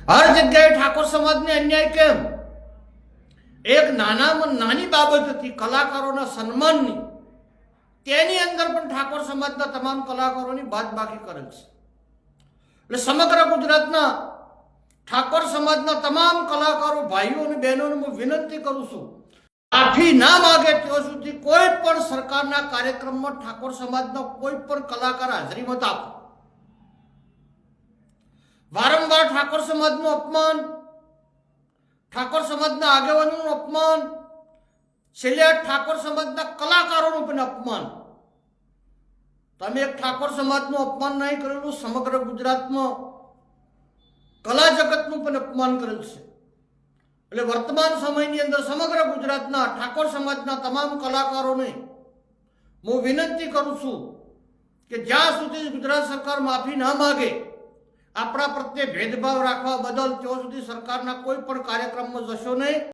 हर जग्याए ठाकोर समाजने अन्याय केम? एक नानाમાં નાની બાબત હતી કલાકારોના સન્માનની, તેની અંદર પણ ઠાકોર સમાજના તમામ કલાકારોની બાદબાકી કરેલ છે. એટલે સમગ્ર ગુજરાતના ઠાકોર સમાજના તમામ કલાકારો ભાઈઓ અને બહેનોને હું વિનંતી કરું છું, માફી ના માગે ત્યાં સુધી કોઈ પણ સરકારના કાર્યક્રમમાં ઠાકોર સમાજનો કોઈ પણ કલાકાર હાજરી મત આપો. વારંવાર ઠાકોર સમાજનું અપમાન, ઠાકોર સમાજના આગેવાનોનું અપમાન, છેલ્લે ઠાકોર સમાજના કલાકારોનું પણ અપમાન. તમે એક ઠાકોર સમાજનું અપમાન નહીં કરેલું, સમગ્ર ગુજરાતમાં કલા જગતનું પણ અપમાન કરેલ છે. એટલે વર્તમાન સમયની અંદર સમગ્ર ગુજરાતના ઠાકોર સમાજના તમામ કલાકારોને હું વિનંતી કરું છું કે જ્યાં સુધી ગુજરાત સરકાર માફી ના માગે, આપણા પ્રત્યે ભેદભાવ રાખવા બદલ, ત્યાં સુધી સરકારના કોઈ પણ કાર્યક્રમમાં જશો નહીં.